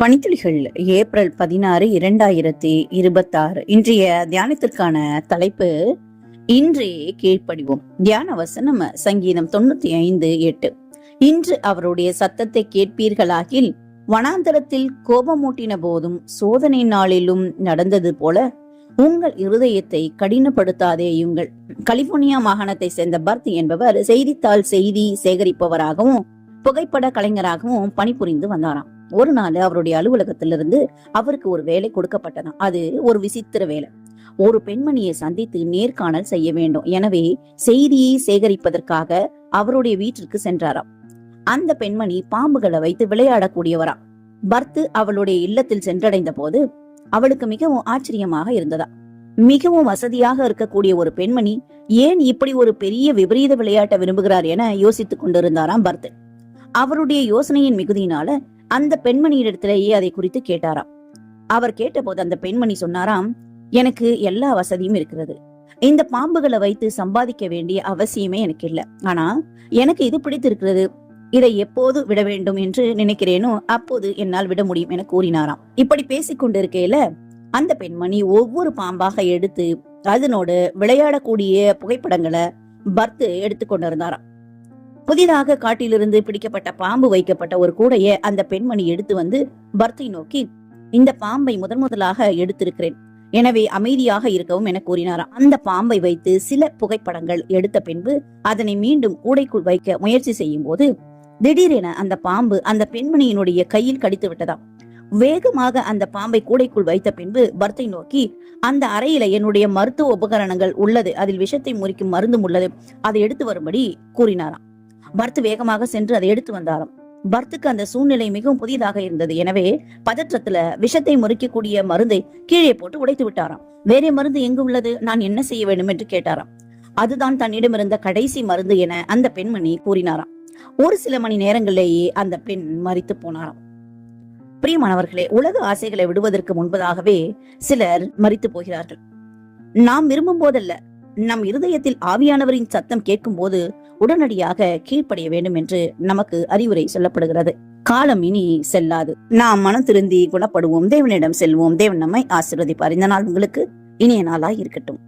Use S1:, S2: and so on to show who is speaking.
S1: பனித்துளிகள் April 16, 2026. இன்றைய தியானத்திற்கான தலைப்பு இன்றே கீழ்ப்படிவோம். தியான வசனம் சங்கீதம் 95:8. இன்று அவருடைய சத்தத்தை கேட்பீர்களாகில் வனாந்தரத்தில் கோபமூட்டின போதும் சோதனை நாளிலும் நடந்தது போல உங்கள் இருதயத்தை கடினப்படுத்தாதேயுங்கள். கலிபோர்னியா மாகாணத்தை சேர்ந்த பர்த் என்பவர் செய்தித்தாள் செய்தி சேகரிப்பவராகவும் புகைப்பட கலைஞராகவும் பணிபுரிந்து வந்தாராம். ஒரு நாள் அவருடைய அலுவலகத்திலிருந்து அவருக்கு ஒரு வேலை கொடுக்கப்பட்டதாம். அது ஒரு விசித்திர வேலை. ஒரு பெண்மணியை சந்தித்து நேர்காணல் செய்ய வேண்டும். எனவே செய்தியை சேகரிப்பதற்காக அவருடைய வீட்டிற்கு சென்றாராம். அந்த பெண்மணி பாம்புகளை வைத்து விளையாடக்கூடியவராம். பர்த் அவளுடைய இல்லத்தில் சென்றடைந்த போது அவளுக்கு மிகவும் ஆச்சரியமாக இருந்ததா. மிகவும் வசதியாக இருக்கக்கூடிய ஒரு பெண்மணி ஏன் இப்படி ஒரு பெரிய விபரீத விளையாட்டை விரும்புகிறார் என யோசித்துக் கொண்டிருந்தாராம் பர்த். அவருடைய யோசனையின் மிகுதியினால அந்த பெண்மணியிடத்திலேயே அதை குறித்து கேட்டாராம். அவர் கேட்டபோது அந்த பெண்மணி சொன்னாராம், எனக்கு எல்லா வசதியும் இருக்கிறது, இந்த பாம்புகளை வைத்து சம்பாதிக்க வேண்டிய அவசியமே எனக்கு இல்லை. ஆனா எனக்கு இது பிடித்திருக்கிறது, இதை எப்போது விட வேண்டும் என்று நினைக்கிறேனோ அப்போது என்னால் விட முடியும் என கூறினாராம். இப்படி பேசிக்கொண்டிருக்கையில அந்த பெண்மணி ஒவ்வொரு பாம்பாக எடுத்து அதனோடு விளையாடக்கூடிய புகைப்படங்களை பர்த் எடுத்துக்கொண்டிருந்தாராம். புதிதாக காட்டிலிருந்து பிடிக்கப்பட்ட பாம்பு வைக்கப்பட்ட ஒரு கூடையை அந்த பெண்மணி எடுத்து வந்து பர்த்தை நோக்கி, இந்த பாம்பை முதலாக எடுத்திருக்கிறேன், எனவே அமைதியாக இருக்கவும் என கூறினாராம். அந்த பாம்பை வைத்து சில புகைப்படங்கள் எடுத்த பின்பு அதனை மீண்டும் கூடைக்குள் வைக்க முயற்சி செய்யும் போது திடீரென அந்த பாம்பு அந்த பெண்மணியினுடைய கையில் கடித்து விட்டதாம். வேகமாக அந்த பாம்பை கூடைக்குள் வைத்த பின்பு பர்த்தை நோக்கி, அந்த அறையில என்னுடைய மருத்துவ உபகரணங்கள் உள்ளது, அதில் விஷத்தை முறிக்கும் மருந்தும் உள்ளது, அதை எடுத்து வரும்படி கூறினாராம். பர்த் வேகமாக சென்று அதை எடுத்து வந்தாராம். பர்த்துக்கு அந்த சூழ்நிலை மிகவும் புதிதாக இருந்தது. எனவே பதற்றத்துல விஷத்தை முறிக்கக்கூடிய மருந்தை கீழே போட்டு உடைத்து விட்டாராம். வேற மருந்து எங்கு உள்ளது, நான் என்ன செய்ய வேண்டும் என்று கேட்டாராம். அதுதான் தன்னிடமிருந்த கடைசி மருந்து என அந்த பெண்மணி கூறினாராம். ஒரு சில மணி நேரங்களிலேயே அந்த பெண் மரித்து போனாராம். பிரியமானவர்களே, உலக ஆசைகளை விடுவதற்கு முன்பதாகவே சிலர் மரித்து போகிறார்கள். நாம் விரும்பும் போதல்ல, நம் இருதயத்தில் ஆவியானவரின் சத்தம் கேட்கும் போது உடனடியாக கீழ்ப்படிய வேண்டும் என்று நமக்கு அறிவுரை சொல்லப்படுகிறது. காலம் இனி செல்லாது. நாம் மனம் திருந்தி குணப்படுவோம், தேவனிடம் செல்வோம், தேவன் நம்மை ஆசீர்வதிப்பார். இந்த நாள் உங்களுக்கு இனிய நாளாய் இருக்கட்டும்.